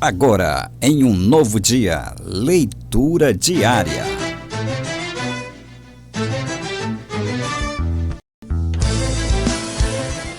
Agora, em um novo dia, leitura diária.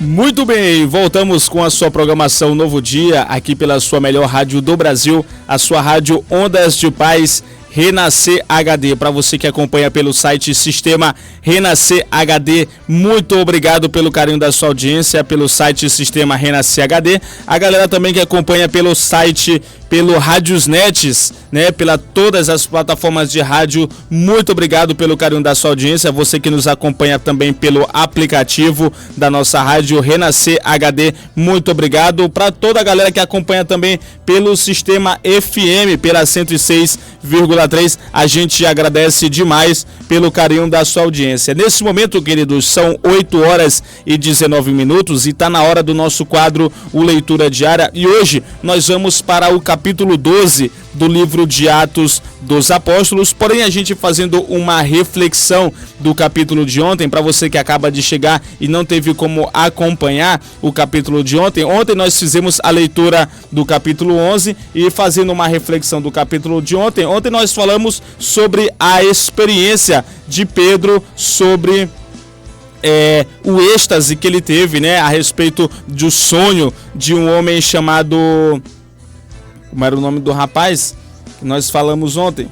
Muito bem, voltamos com a sua programação Novo Dia, aqui pela sua melhor rádio do Brasil, a sua rádio Ondas de Paz, Renascer HD. Para você que acompanha pelo site Sistema Renascer HD, muito obrigado pelo carinho da sua audiência, pelo site Sistema Renascer HD. A galera também que acompanha pelo site, pelo Rádiosnet, né, pela todas as plataformas de rádio, muito obrigado pelo carinho da sua audiência. Você que nos acompanha também pelo aplicativo da nossa rádio Renascer HD, muito obrigado. Para toda a galera que acompanha também pelo Sistema FM, pela 106,3, a gente agradece demais pelo carinho da sua audiência. Nesse momento, queridos, são 8 horas e 19 minutos e está na hora do nosso quadro, o Leitura Diária. E hoje nós vamos para o capítulo 12 do livro de Atos dos Apóstolos, porém a gente fazendo uma reflexão do capítulo de ontem, para você que acaba de chegar e não teve como acompanhar o capítulo de ontem. Ontem nós fizemos a leitura do capítulo 11 e fazendo uma reflexão do capítulo de ontem. Ontem nós falamos sobre a experiência de Pedro, sobre o êxtase que ele teve, né, a respeito do sonho de um homem chamado... Como era o nome do rapaz que nós falamos ontem?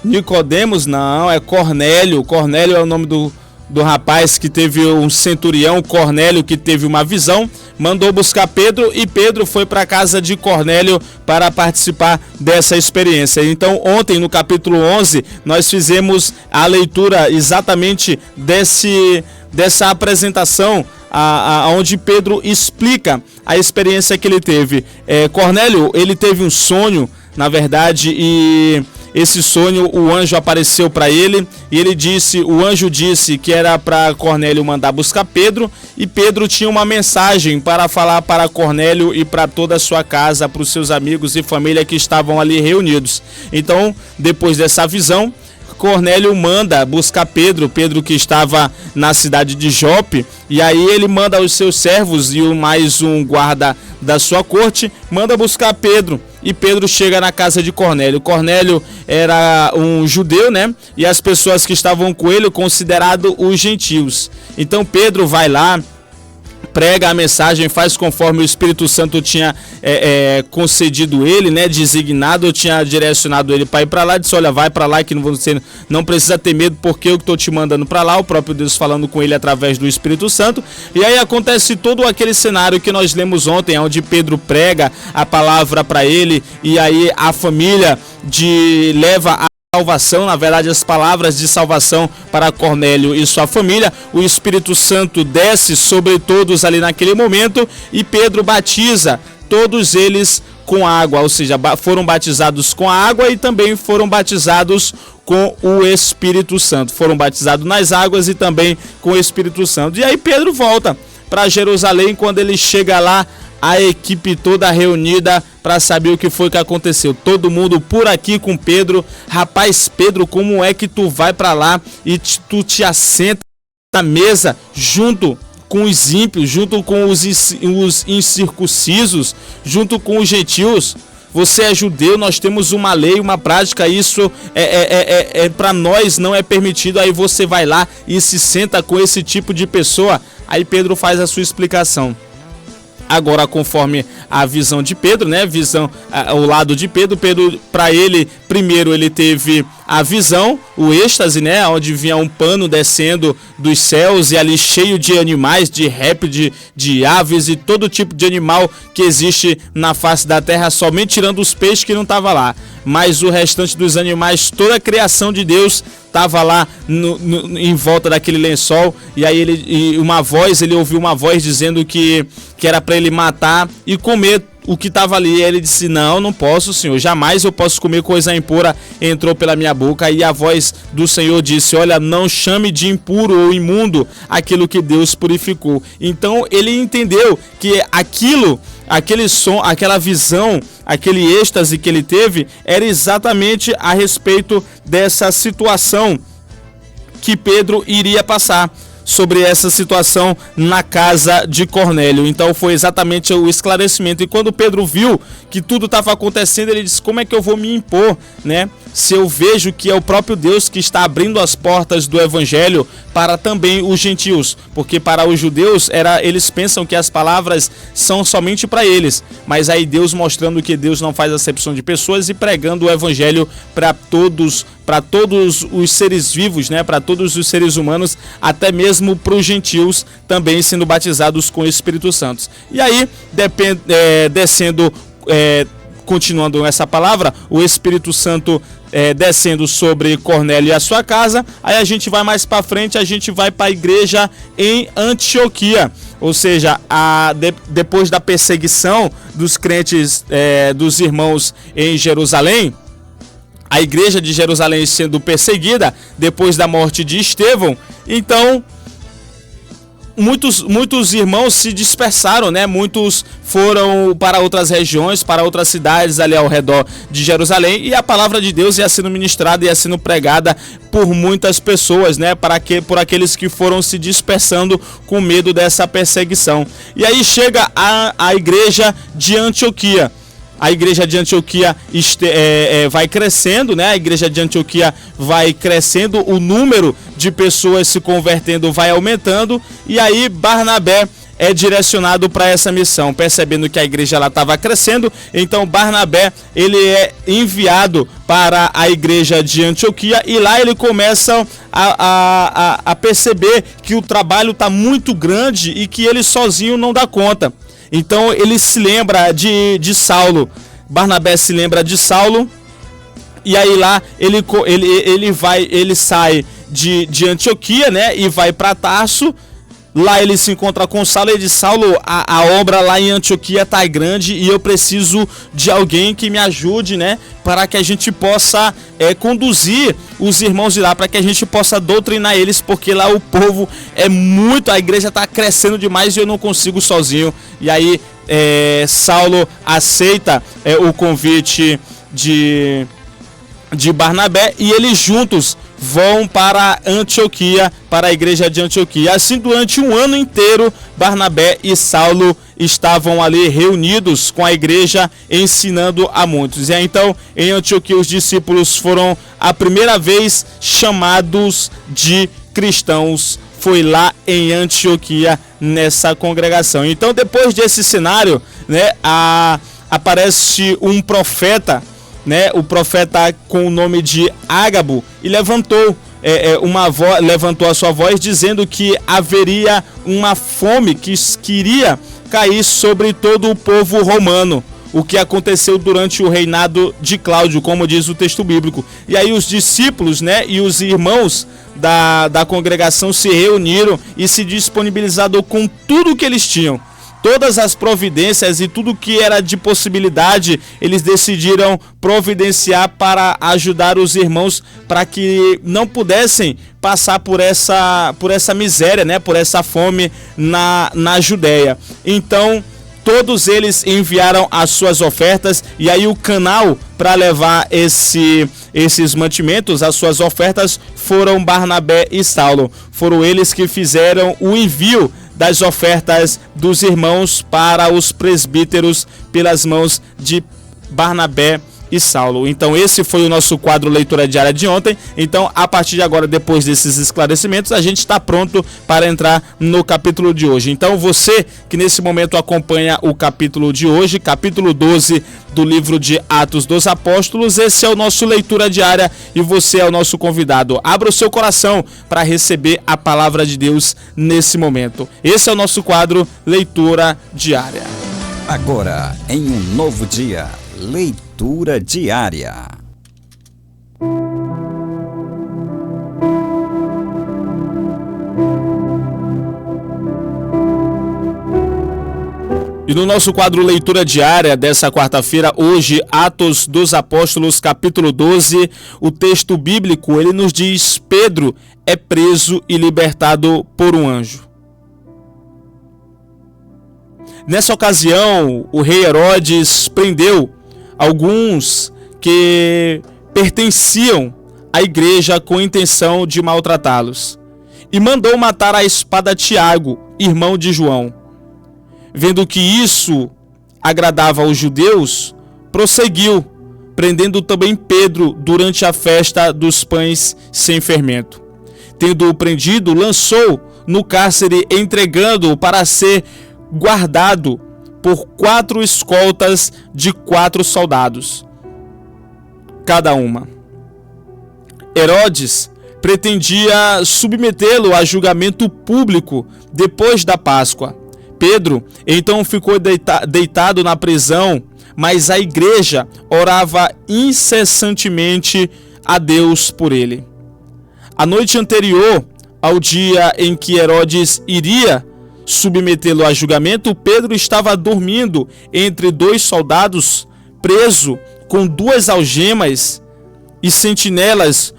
Nicodemos? Não, é Cornélio. Cornélio é o nome do rapaz que teve um centurião, Cornélio, que teve uma visão, mandou buscar Pedro e Pedro foi para a casa de Cornélio para participar dessa experiência. Então ontem no capítulo 11 nós fizemos a leitura exatamente dessa apresentação, onde Pedro explica a experiência que ele teve. Cornélio, ele teve um sonho, na verdade, e esse sonho, o anjo apareceu para ele e o anjo disse que era para Cornélio mandar buscar Pedro, e Pedro tinha uma mensagem para falar para Cornélio e para toda a sua casa, para os seus amigos e família que estavam ali reunidos. Então, depois dessa visão, Cornélio manda buscar Pedro que estava na cidade de Jope, e aí ele manda os seus servos e mais um guarda da sua corte, manda buscar Pedro, e Pedro chega na casa de Cornélio. Cornélio era um judeu, né? E as pessoas que estavam com ele considerados os gentios. Então Pedro vai lá, prega a mensagem, faz conforme o Espírito Santo tinha concedido ele, né, designado, tinha direcionado ele para ir para lá, disse: olha, vai para lá que você não precisa ter medo, porque eu estou te mandando para lá, o próprio Deus falando com ele através do Espírito Santo. E aí acontece todo aquele cenário que nós lemos ontem, onde Pedro prega a palavra para ele, e aí a família leva a salvação, na verdade as palavras de salvação para Cornélio e sua família. O Espírito Santo desce sobre todos ali naquele momento e Pedro batiza todos eles com água, ou seja, foram batizados com a água e também foram batizados com o Espírito Santo. Foram batizados nas águas e também com o Espírito Santo. E aí Pedro volta para Jerusalém. Quando ele chega lá, a equipe toda reunida para saber o que foi que aconteceu. Todo mundo por aqui com Pedro. Rapaz, Pedro, como é que tu vai para lá e tu te assenta na mesa junto com os ímpios, junto com os incircuncisos, junto com os gentios? Você é judeu, nós temos uma lei, uma prática, isso para nós não é permitido. Aí você vai lá e se senta com esse tipo de pessoa. Aí Pedro faz a sua explicação. Agora, conforme a visão de Pedro, né? O lado de Pedro, para ele, primeiro ele teve a visão, o êxtase, né? Onde vinha um pano descendo dos céus e ali cheio de animais, de répteis, de aves e todo tipo de animal que existe na face da terra, somente tirando os peixes que não estavam lá. Mas o restante dos animais, toda a criação de Deus estava lá em volta daquele lençol. E aí ele ouviu uma voz dizendo que era para ele matar e comer o que estava ali. E ele disse: não posso, Senhor, jamais eu posso comer coisa impura. Entrou pela minha boca. E a voz do Senhor disse: olha, não chame de impuro ou imundo aquilo que Deus purificou. Então ele entendeu que aquele som, aquela visão, aquele êxtase que ele teve era exatamente a respeito dessa situação que Pedro iria passar. sobre essa situação na casa de Cornélio. Então foi exatamente o esclarecimento. E quando Pedro viu que tudo estava acontecendo, ele disse: como é que eu vou me impor, né? Se eu vejo que é o próprio Deus que está abrindo as portas do evangelho para também os gentios, porque para os judeus eles pensam que as palavras são somente para eles, mas aí Deus mostrando que Deus não faz acepção de pessoas e pregando o evangelho para todos os seres vivos, né? Para todos os seres humanos, até mesmo para os gentios também sendo batizados com o Espírito Santo. E aí, descendo, continuando essa palavra, o Espírito Santo descendo sobre Cornélio e a sua casa. Aí a gente vai mais para frente, a gente vai para a igreja em Antioquia, ou seja, depois da perseguição dos crentes, dos irmãos em Jerusalém, a igreja de Jerusalém sendo perseguida depois da morte de Estevão. Então muitos irmãos se dispersaram, né? Muitos foram para outras regiões, para outras cidades ali ao redor de Jerusalém, e a palavra de Deus ia sendo ministrada, ia sendo pregada por muitas pessoas, né? Por aqueles que foram se dispersando com medo dessa perseguição. E aí chega a igreja de Antioquia. A igreja de Antioquia vai crescendo, né? A igreja de Antioquia vai crescendo, o número de pessoas se convertendo vai aumentando, e aí Barnabé é direcionado para essa missão, percebendo que a igreja estava crescendo. Então Barnabé ele é enviado para a igreja de Antioquia, e lá ele começa a perceber que o trabalho está muito grande e que ele sozinho não dá conta. Então ele se lembra de Saulo. Barnabé se lembra de Saulo, e aí lá ele sai de Antioquia, né, e vai para Tarso. Lá ele se encontra com Saulo e diz: Saulo, a obra lá em Antioquia tá grande e eu preciso de alguém que me ajude, né? Para que a gente possa conduzir os irmãos de lá, para que a gente possa doutrinar eles, porque lá o povo é muito, a igreja tá crescendo demais e eu não consigo sozinho. E aí Saulo aceita o convite de Barnabé, e eles juntos vão para Antioquia, para a igreja de Antioquia. Assim, durante um ano inteiro, Barnabé e Saulo estavam ali reunidos com a igreja, ensinando a muitos. E aí, então, em Antioquia, os discípulos foram a primeira vez chamados de cristãos. Foi lá em Antioquia, nessa congregação. Então, depois desse cenário, né, aparece um profeta, né, o profeta com o nome de Ágabo, e levantou a sua voz dizendo que haveria uma fome que iria cair sobre todo o povo romano, o que aconteceu durante o reinado de Cláudio, como diz o texto bíblico. E aí os discípulos, né, e os irmãos da congregação se reuniram e se disponibilizaram com tudo que eles tinham. Todas as providências e tudo que era de possibilidade, eles decidiram providenciar para ajudar os irmãos, para que não pudessem passar por essa miséria, né? Por essa fome na Judéia. Então, todos eles enviaram as suas ofertas, e aí o canal para levar esses mantimentos, as suas ofertas, foram Barnabé e Saulo. Foram eles que fizeram o envio das ofertas dos irmãos para os presbíteros pelas mãos de Barnabé e Saulo. Então esse foi o nosso quadro Leitura Diária de ontem. Então, a partir de agora, depois desses esclarecimentos, a gente está pronto para entrar no capítulo de hoje. Então você que nesse momento acompanha o capítulo de hoje, capítulo 12 do livro de Atos dos Apóstolos, esse é o nosso Leitura Diária e você é o nosso convidado. Abra o seu coração para receber a palavra de Deus nesse momento. Esse é o nosso quadro Leitura Diária. Agora, em um novo dia, Leitura Diária. E no nosso quadro Leitura Diária dessa quarta-feira, hoje, Atos dos Apóstolos, capítulo 12, o texto bíblico, ele nos diz: Pedro é preso e libertado por um anjo. Nessa ocasião, o rei Herodes prendeu alguns que pertenciam à igreja com intenção de maltratá-los. e mandou matar à espada Tiago, irmão de João. Vendo que isso agradava aos judeus, prosseguiu, prendendo também Pedro durante a festa dos pães sem fermento. Tendo-o prendido, lançou no cárcere, entregando-o para ser guardado por 4 escoltas de 4 soldados, cada uma. Herodes pretendia submetê-lo a julgamento público depois da Páscoa. Pedro então ficou deitado na prisão, mas a igreja orava incessantemente a Deus por ele. A noite anterior ao dia em que Herodes iria submetê-lo a julgamento, Pedro estava dormindo entre 2 soldados, preso com 2 algemas, e sentinelas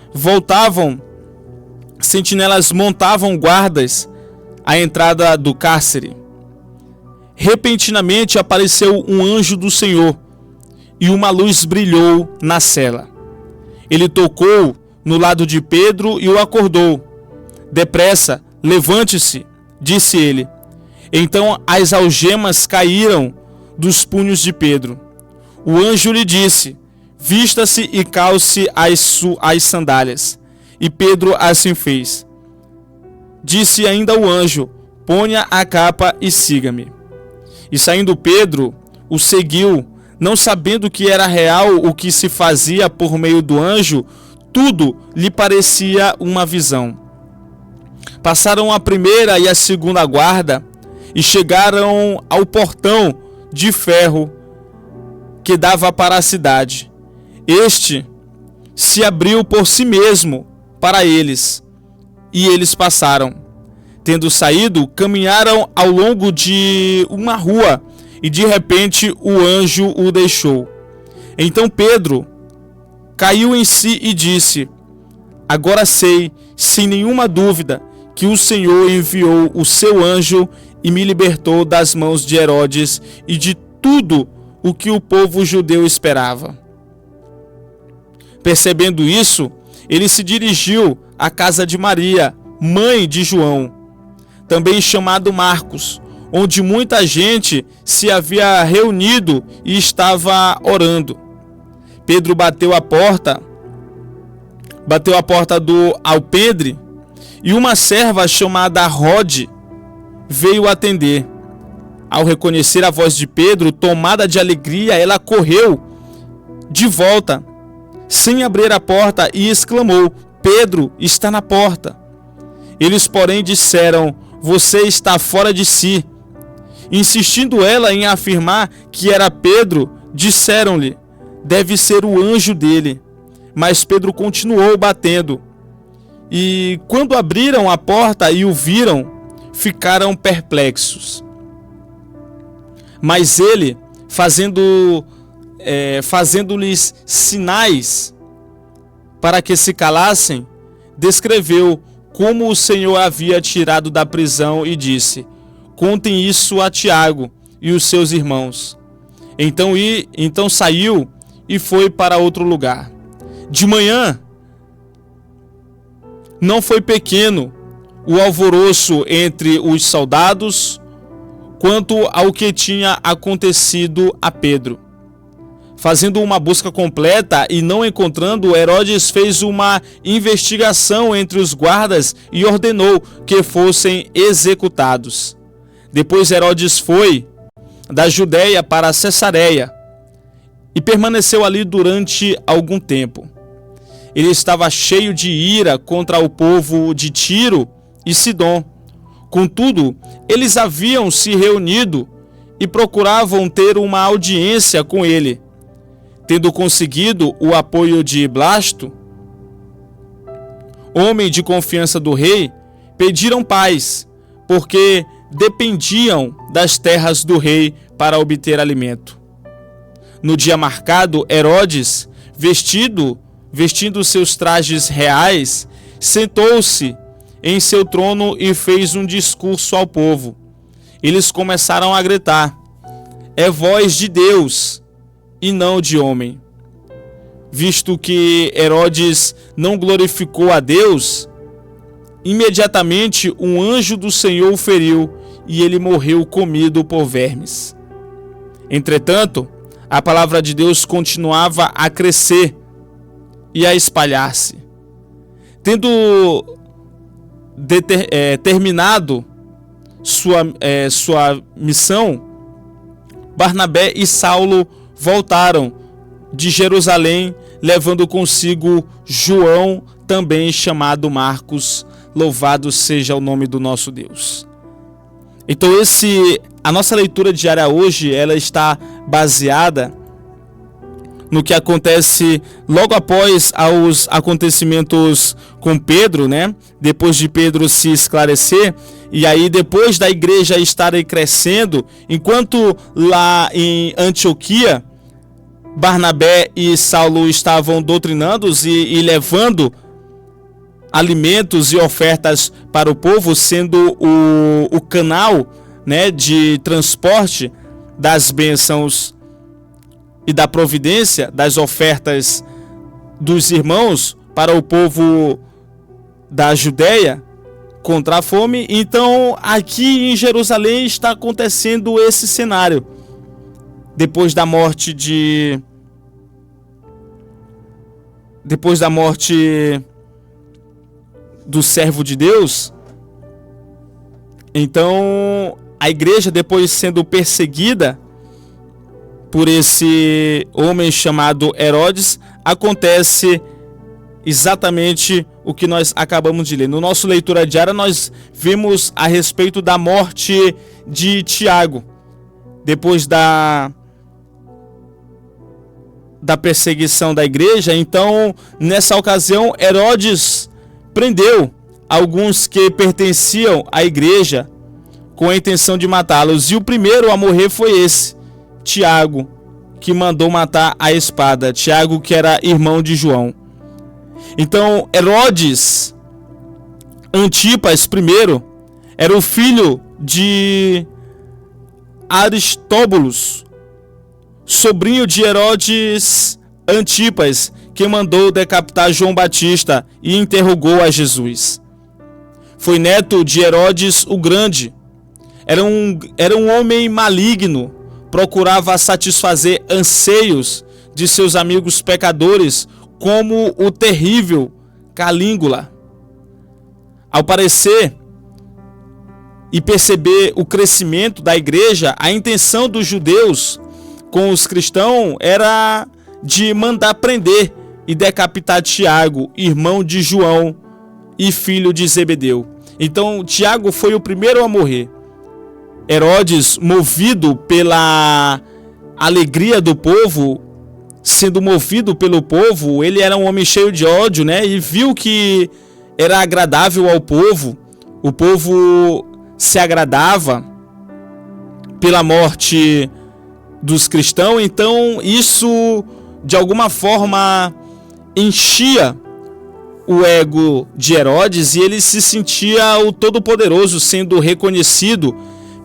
montavam guardas à entrada do cárcere. Repentinamente apareceu um anjo do Senhor e uma luz brilhou na cela. Ele tocou no lado de Pedro e o acordou. Depressa, levante-se, disse ele. Então as algemas caíram dos punhos de Pedro. O anjo lhe disse: vista-se e calce as sandálias. E Pedro assim fez. Disse ainda o anjo: ponha a capa e siga-me. E saindo Pedro, o seguiu, não sabendo que era real o que se fazia por meio do anjo, tudo lhe parecia uma visão. Passaram a primeira e a segunda guarda e chegaram ao portão de ferro que dava para a cidade. Este se abriu por si mesmo para eles, e eles passaram. Tendo saído, caminharam ao longo de uma rua, e de repente o anjo o deixou. Então Pedro caiu em si e disse: agora sei, sem nenhuma dúvida, que o Senhor enviou o seu anjo e me libertou das mãos de Herodes e de tudo o que o povo judeu esperava. Percebendo isso, ele se dirigiu à casa de Maria, mãe de João, também chamado Marcos, onde muita gente se havia reunido e estava orando. Pedro bateu a porta do alpendre, e uma serva chamada Rode veio atender. Ao reconhecer a voz de Pedro, tomada de alegria, ela correu de volta, sem abrir a porta, e exclamou: Pedro está na porta. Eles, porém, disseram: você está fora de si. Insistindo ela em afirmar que era Pedro, disseram-lhe: deve ser o anjo dele. Mas Pedro continuou batendo. E quando abriram a porta e o viram, ficaram perplexos. Mas ele, fazendo-lhes sinais para que se calassem, descreveu como o Senhor havia tirado da prisão e disse: contem isso a Tiago e os seus irmãos. Então saiu e foi para outro lugar. De manhã, não foi pequeno o alvoroço entre os soldados quanto ao que tinha acontecido a Pedro. Fazendo uma busca completa e não encontrando, Herodes fez uma investigação entre os guardas e ordenou que fossem executados. Depois Herodes foi da Judéia para Cesareia e permaneceu ali durante algum tempo. Ele estava cheio de ira contra o povo de Tiro e Sidom. Contudo, eles haviam se reunido e procuravam ter uma audiência com ele. Tendo conseguido o apoio de Blasto, homem de confiança do rei, pediram paz, porque dependiam das terras do rei para obter alimento. No dia marcado, Herodes, vestindo seus trajes reais, sentou-se em seu trono e fez um discurso ao povo. Eles começaram a gritar: é voz de Deus e não de homem. Visto que Herodes não glorificou a Deus, imediatamente um anjo do Senhor o feriu e ele morreu comido por vermes. Entretanto, a palavra de Deus continuava a crescer e a espalhar-se. Tendo terminado sua missão, Barnabé e Saulo voltaram de Jerusalém, levando consigo João, também chamado Marcos. Louvado seja o nome do nosso Deus. Então a nossa leitura diária hoje, ela está baseada no que acontece logo após os acontecimentos com Pedro, né? Depois de Pedro se esclarecer, e aí depois da igreja estar crescendo, enquanto lá em Antioquia, Barnabé e Saulo estavam doutrinando e levando alimentos e ofertas para o povo, sendo o canal, né, de transporte das bênçãos e da providência das ofertas dos irmãos para o povo da Judéia contra a fome. Então aqui em Jerusalém está acontecendo esse cenário. Depois da morte do servo de Deus, então a igreja, depois sendo perseguida por esse homem chamado Herodes, acontece exatamente o que nós acabamos de ler. No nosso leitura diária nós vimos a respeito da morte de Tiago. Depois da perseguição da igreja, então nessa ocasião Herodes prendeu alguns que pertenciam à igreja com a intenção de matá-los, e o primeiro a morrer foi esse Tiago, que mandou matar a espada. Tiago, que era irmão de João. Então Herodes Antipas I era o filho de Aristóbulos, sobrinho de Herodes Antipas, que mandou decapitar João Batista e interrogou a Jesus. Foi neto de Herodes o Grande. Era um homem maligno, procurava satisfazer anseios de seus amigos pecadores, como o terrível Calígula. Ao parecer e perceber o crescimento da igreja, a intenção dos judeus com os cristãos era de mandar prender e decapitar Tiago, irmão de João e filho de Zebedeu. Então Tiago foi o primeiro a morrer. Herodes, movido pela alegria do povo, sendo movido pelo povo, ele era um homem cheio de ódio, né? E viu que era agradável ao povo. O povo se agradava pela morte dos cristãos, então isso de alguma forma enchia o ego de Herodes, e ele se sentia o Todo-Poderoso, sendo reconhecido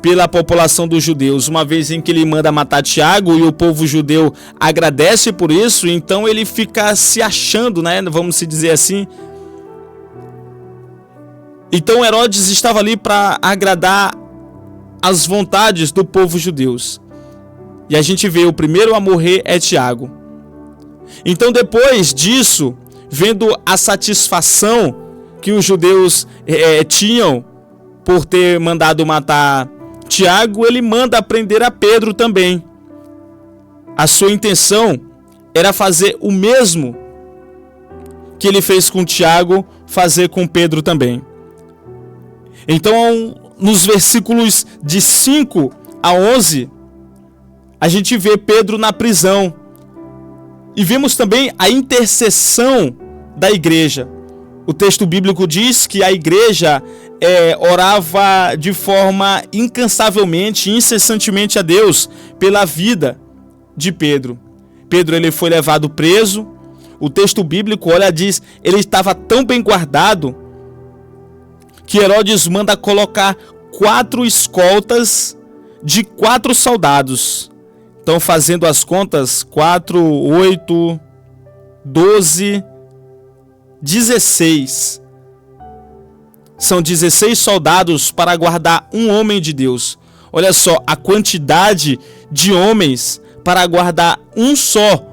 pela população dos judeus. Uma vez em que ele manda matar Tiago e o povo judeu agradece por isso, então ele fica se achando, né? Vamos se dizer assim. Então Herodes estava ali para agradar as vontades do povo judeus. E a gente vê o primeiro a morrer é Tiago. Então depois disso, vendo a satisfação que os judeus tinham por ter mandado matar Tiago, ele manda prender a Pedro também. A sua intenção era fazer o mesmo que ele fez com Tiago, fazer com Pedro também. Então, nos versículos de 5 a 11, a gente vê Pedro na prisão. E vemos também a intercessão da igreja. O texto bíblico diz que a igreja orava de forma incansavelmente, incessantemente a Deus pela vida de Pedro. Pedro, ele foi levado preso. O texto bíblico, diz, ele estava tão bem guardado que Herodes manda colocar 4 escoltas de 4 soldados. Então, fazendo as contas, 4, 8, 12, 16 são 16 soldados para guardar um homem de Deus. Olha só a quantidade de homens para guardar um só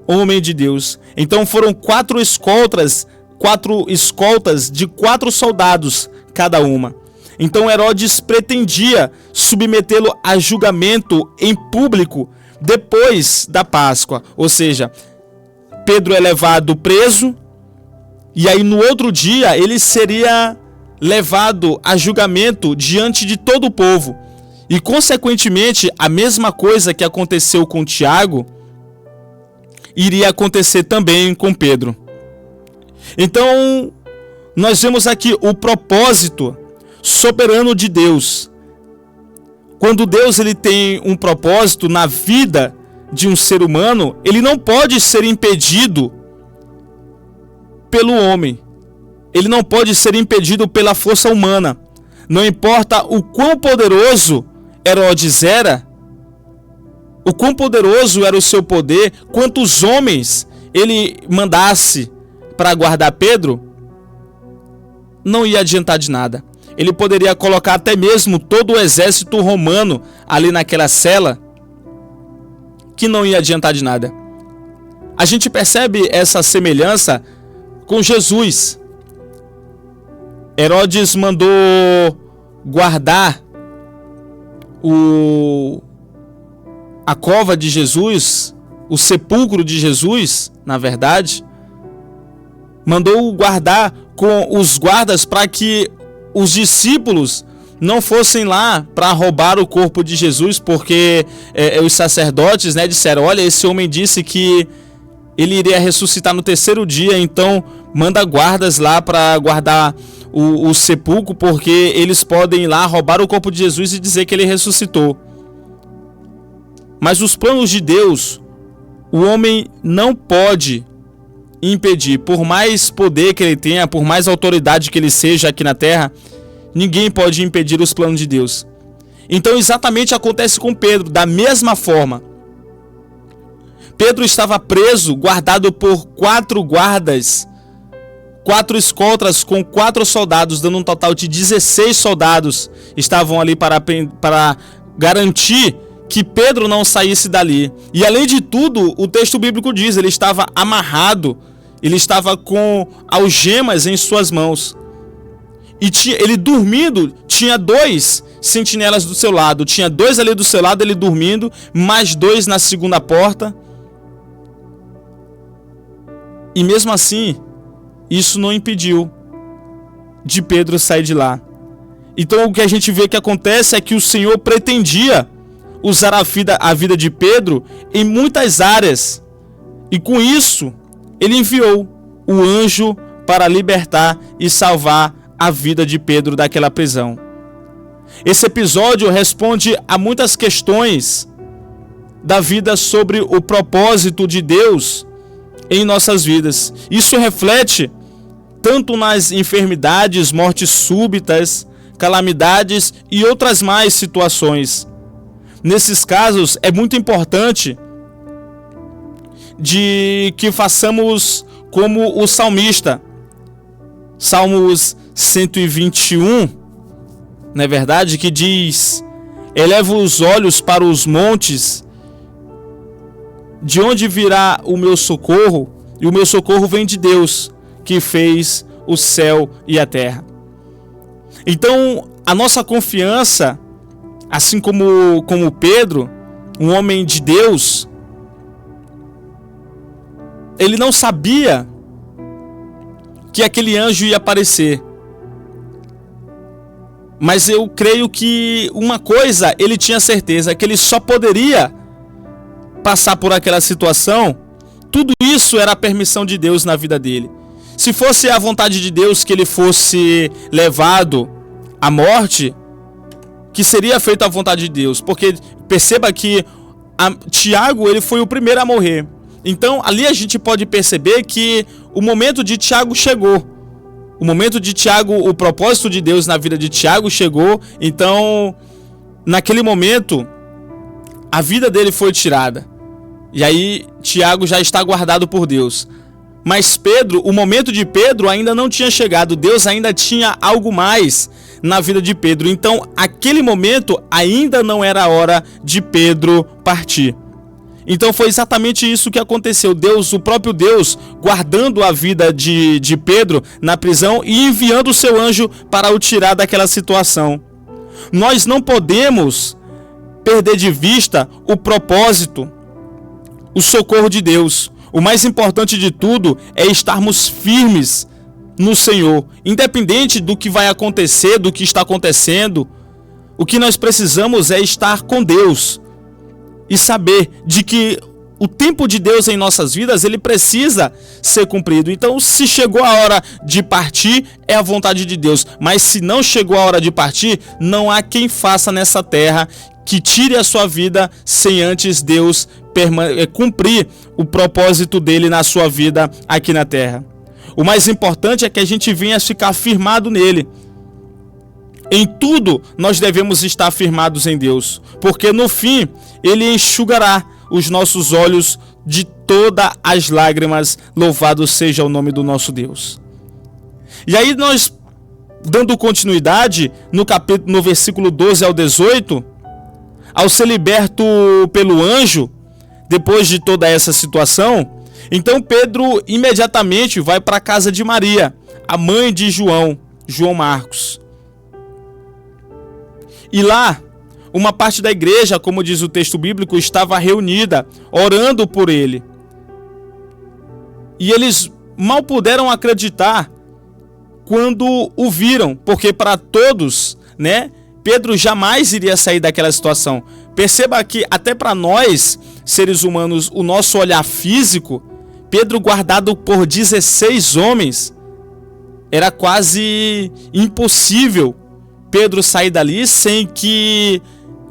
homem de Deus. Então foram 4 escoltas de 4 soldados cada uma. Então Herodes pretendia submetê-lo a julgamento em público depois da Páscoa. Ou seja, Pedro é levado preso e aí no outro dia ele seria levado a julgamento diante de todo o povo. E consequentemente a mesma coisa que aconteceu com Tiago iria acontecer também com Pedro. Então nós vemos aqui o propósito soberano de Deus. Quando Deus ele tem um propósito na vida de um ser humano, ele não pode ser impedido pelo homem. Ele não pode ser impedido pela força humana. Não importa o quão poderoso Herodes era, o quão poderoso era o seu poder, quantos homens ele mandasse para guardar Pedro, não ia adiantar de nada. Ele poderia colocar até mesmo todo o exército romano ali naquela cela, que não ia adiantar de nada. A gente percebe essa semelhança com Jesus. Herodes mandou guardar a cova de Jesus, o sepulcro de Jesus, na verdade. Mandou guardar com os guardas para que os discípulos não fossem lá para roubar o corpo de Jesus, porque os sacerdotes, disseram: olha, esse homem disse que ele iria ressuscitar no 3º dia, então manda guardas lá para guardar o sepulcro, porque eles podem ir lá roubar o corpo de Jesus e dizer que ele ressuscitou. Mas os planos de Deus, o homem não pode impedir. Por mais poder que ele tenha, por mais autoridade que ele seja aqui na terra, ninguém pode impedir os planos de Deus. Então exatamente acontece com Pedro, da mesma forma. Pedro estava preso, guardado por 4 guardas, 4 escoltas com 4 soldados, dando um total de 16 soldados estavam ali para garantir que Pedro não saísse dali. E além de tudo, o texto bíblico diz, ele estava amarrado, ele estava com algemas em suas mãos. E ele dormindo, tinha 2 sentinelas do seu lado. Tinha 2 ali do seu lado, ele dormindo, mais 2 na segunda porta. E mesmo assim, isso não impediu de Pedro sair de lá. Então o que a gente vê que acontece é que o Senhor pretendia usar a vida de Pedro em muitas áreas. E com isso, ele enviou o anjo para libertar e salvar a vida de Pedro daquela prisão. Esse episódio responde a muitas questões da vida sobre o propósito de Deus em nossas vidas. Isso reflete tanto nas enfermidades, mortes súbitas, calamidades e outras mais situações. Nesses casos, é muito importante de que façamos como o salmista. Salmos 121, não é verdade? Que diz: eleva os olhos para os montes, de onde virá o meu socorro? E o meu socorro vem de Deus, que fez o céu e a terra. Então, a nossa confiança, assim como Pedro, um homem de Deus, ele não sabia que aquele anjo ia aparecer. Mas eu creio que uma coisa ele tinha certeza, que ele só poderia passar por aquela situação. Tudo isso era a permissão de Deus na vida dele. Se fosse a vontade de Deus que ele fosse levado à morte, que seria feita a vontade de Deus. Porque perceba que Tiago ele foi o primeiro a morrer. Então ali a gente pode perceber que o momento de Tiago chegou. O momento de Tiago, o propósito de Deus na vida de Tiago chegou. Então, naquele momento, a vida dele foi tirada. E aí, Tiago já está guardado por Deus. Mas Pedro, o momento de Pedro ainda não tinha chegado. Deus ainda tinha algo mais na vida de Pedro. Então, aquele momento ainda não era a hora de Pedro partir. Então foi exatamente isso que aconteceu. Deus, o próprio Deus, guardando a vida de Pedro na prisão e enviando o seu anjo para o tirar daquela situação. Nós não podemos perder de vista o propósito, o socorro de Deus. O mais importante de tudo é estarmos firmes no Senhor. Independente do que vai acontecer, do que está acontecendo, o que nós precisamos é estar com Deus e saber de que o tempo de Deus em nossas vidas, ele precisa ser cumprido. Então, se chegou a hora de partir, é a vontade de Deus. Mas se não chegou a hora de partir, não há quem faça nessa terra que tire a sua vida sem antes Deus cumprir o propósito dele na sua vida aqui na terra. O mais importante é que a gente venha ficar firmado nele. Em tudo nós devemos estar firmados em Deus, porque no fim ele enxugará os nossos olhos de todas as lágrimas. Louvado seja o nome do nosso Deus. E aí nós, dando continuidade no versículo 12 ao 18, ao ser liberto pelo anjo, depois de toda essa situação, então Pedro imediatamente vai para a casa de Maria, a mãe de João Marcos. E lá, uma parte da igreja, como diz o texto bíblico, estava reunida, orando por ele. E eles mal puderam acreditar quando o viram, porque para todos, né, Pedro jamais iria sair daquela situação. Perceba que até para nós, seres humanos, o nosso olhar físico, Pedro guardado por 16 homens, era quase impossível Pedro sair dali sem que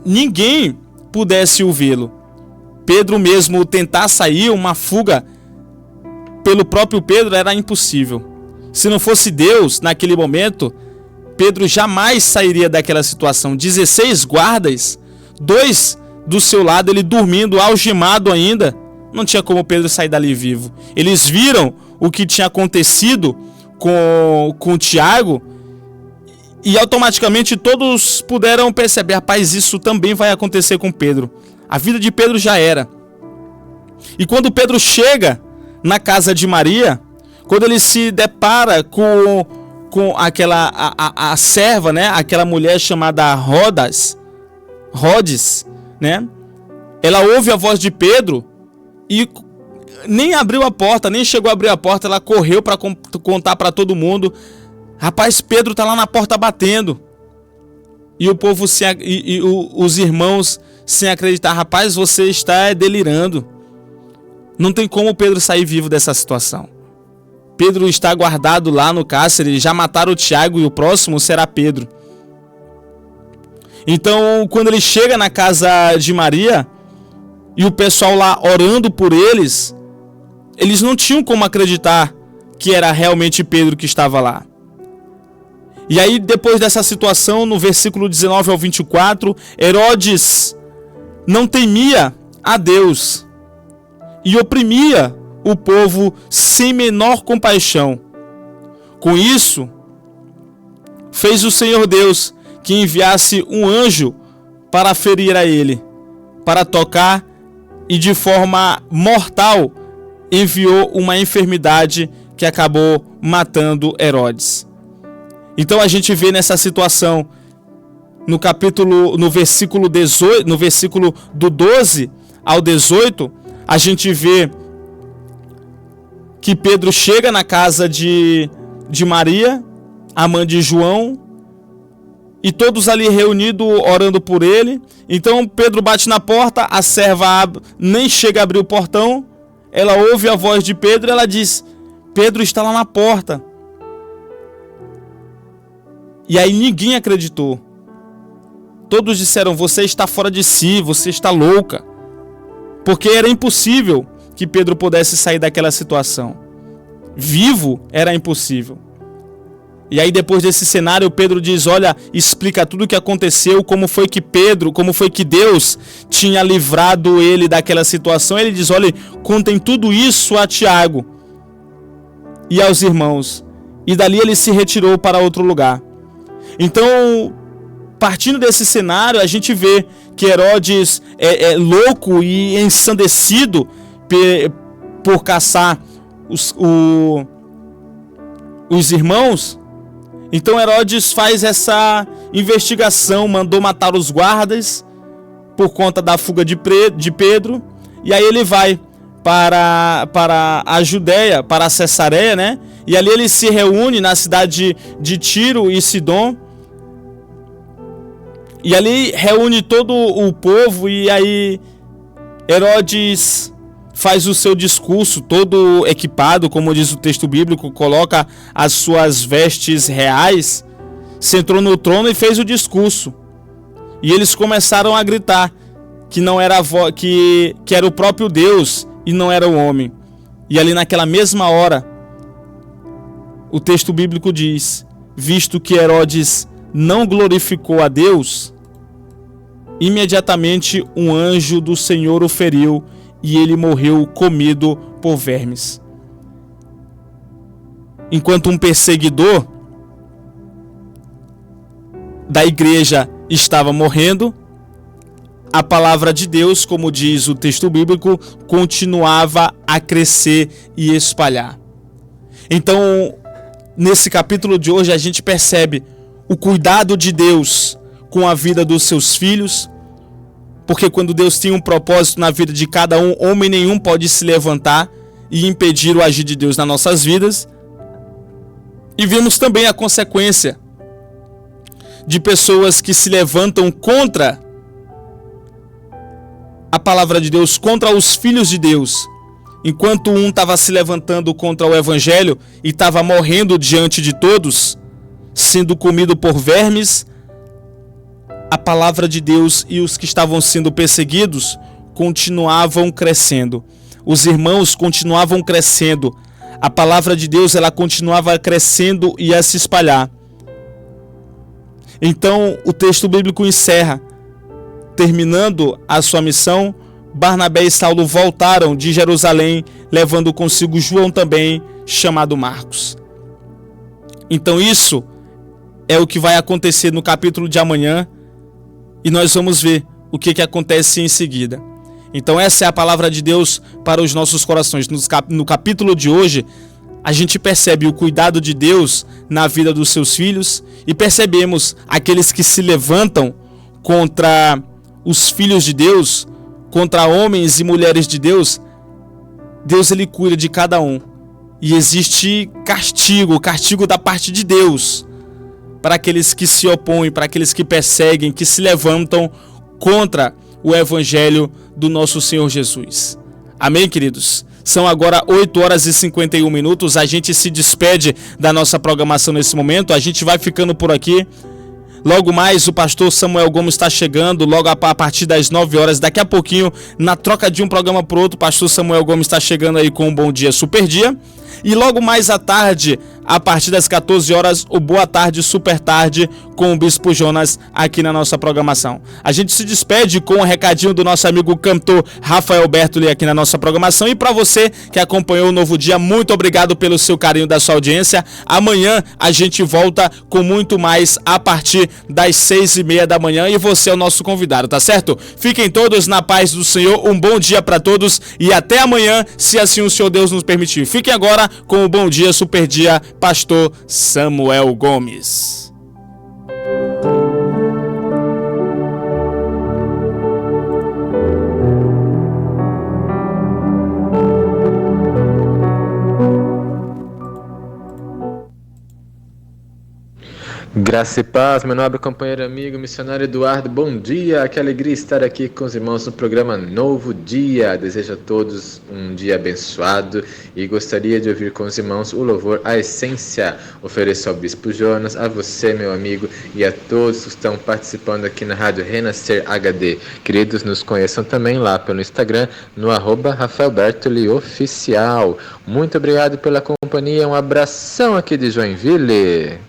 ninguém pudesse o vê-lo. Pedro mesmo tentar sair, uma fuga pelo próprio Pedro era impossível. Se não fosse Deus naquele momento, Pedro jamais sairia daquela situação. 16 guardas, 2 do seu lado, ele dormindo, algemado ainda. Não tinha como Pedro sair dali vivo. Eles viram o que tinha acontecido com Tiago e automaticamente todos puderam perceber: rapaz, isso também vai acontecer com Pedro. A vida de Pedro já era. E quando Pedro chega na casa de Maria, quando ele se depara com a serva, né? Aquela mulher chamada Rodes, né? Ela ouve a voz de Pedro e nem abriu a porta, nem chegou a abrir a porta, ela correu para contar para todo mundo: rapaz, Pedro tá lá na porta batendo. E o povo os irmãos sem acreditar: rapaz, você está delirando. Não tem como Pedro sair vivo dessa situação. Pedro está guardado lá no cárcere, já mataram o Tiago e o próximo será Pedro. Então, quando ele chega na casa de Maria e o pessoal lá orando por eles, eles não tinham como acreditar que era realmente Pedro que estava lá. E aí, depois dessa situação, no versículo 19 ao 24, Herodes não temia a Deus e oprimia o povo sem menor compaixão. Com isso, fez o Senhor Deus que enviasse um anjo para ferir a ele, para tocar, e de forma mortal enviou uma enfermidade que acabou matando Herodes. Então a gente vê nessa situação, no versículo 18, no versículo do 12 ao 18, a gente vê que Pedro chega na casa de Maria, a mãe de João, e todos ali reunidos orando por ele. Então Pedro bate na porta, a serva nem chega a abrir o portão, ela ouve a voz de Pedro e ela diz: Pedro está lá na porta. E aí ninguém acreditou. Todos disseram: você está fora de si, você está louca. Porque era impossível que Pedro pudesse sair daquela situação. Vivo era impossível. E aí, depois desse cenário, Pedro diz: olha, explica tudo o que aconteceu, como foi que Deus tinha livrado ele daquela situação. Ele diz: olha, contem tudo isso a Tiago. e aos irmãos, e dali ele se retirou para outro lugar. Então, partindo desse cenário, a gente vê que Herodes é louco e ensandecido por caçar os irmãos. Então Herodes faz essa investigação, mandou matar os guardas por conta da fuga de Pedro, e aí ele vai para a Judéia, para a Cesareia, né? E ali ele se reúne na cidade de Tiro e Sidom, e ali reúne todo o povo, e aí Herodes faz o seu discurso todo equipado, como diz o texto bíblico, coloca as suas vestes reais, sentou no trono e fez o discurso. E eles começaram a gritar que não era que era o próprio Deus e não era o homem. E ali naquela mesma hora, o texto bíblico diz: visto que Herodes não glorificou a Deus, imediatamente um anjo do Senhor o feriu e ele morreu comido por vermes. Enquanto um perseguidor da igreja estava morrendo, a palavra de Deus, como diz o texto bíblico, continuava a crescer e espalhar. Então, nesse capítulo de hoje, a gente percebe o cuidado de Deus com a vida dos seus filhos, porque quando Deus tem um propósito na vida de cada um, homem nenhum pode se levantar e impedir o agir de Deus nas nossas vidas. E vemos também a consequência de pessoas que se levantam contra a palavra de Deus, contra os filhos de Deus. Enquanto um estava se levantando contra o evangelho e estava morrendo diante de todos, sendo comido por vermes, a palavra de Deus e os que estavam sendo perseguidos continuavam crescendo. Os irmãos continuavam crescendo. A palavra de Deus, ela continuava crescendo e a se espalhar. Então, o texto bíblico encerra. Terminando a sua missão, Barnabé e Saulo voltaram de Jerusalém, levando consigo João também, chamado Marcos. Então isso é o que vai acontecer no capítulo de amanhã, e nós vamos ver o que acontece em seguida. Então essa é a palavra de Deus para os nossos corações. No capítulo de hoje, a gente percebe o cuidado de Deus na vida dos seus filhos, e percebemos aqueles que se levantam contra os filhos de Deus, contra homens e mulheres de Deus. Deus, ele cuida de cada um. E existe castigo da parte de Deus para aqueles que se opõem, para aqueles que perseguem, que se levantam contra o evangelho do nosso Senhor Jesus. Amém, queridos? São agora 8 horas e 51 minutos. A gente se despede da nossa programação nesse momento. A gente vai ficando por aqui. Logo mais o pastor Samuel Gomes está chegando, logo a partir das 9 horas, daqui a pouquinho, na troca de um programa para o outro, o pastor Samuel Gomes está chegando aí com um Bom Dia Super Dia. E logo mais à tarde, a partir das 14 horas, o Boa Tarde Super Tarde com o Bispo Jonas aqui na nossa programação. A gente se despede com um recadinho do nosso amigo cantor Rafael Bertoli aqui na nossa programação. E para você que acompanhou o Novo Dia, muito obrigado pelo seu carinho, da sua audiência. Amanhã a gente volta com muito mais a partir das 6:30 da manhã, e você é o nosso convidado, tá certo? Fiquem todos na paz do Senhor, um bom dia para todos e até amanhã, se assim o Senhor Deus nos permitir. Fiquem agora com o Bom Dia Super Dia, pastor Samuel Gomes. Graça e paz, meu nobre companheiro, amigo, missionário Eduardo, bom dia, que alegria estar aqui com os irmãos no programa Novo Dia. Desejo a todos um dia abençoado e gostaria de ouvir com os irmãos o louvor A Essência. Ofereço ao Bispo Jonas, a você, meu amigo, e a todos que estão participando aqui na Rádio Renascer HD. Queridos, nos conheçam também lá pelo Instagram, no @RafaelBertoliOficial. Muito obrigado pela companhia, um abração aqui de Joinville.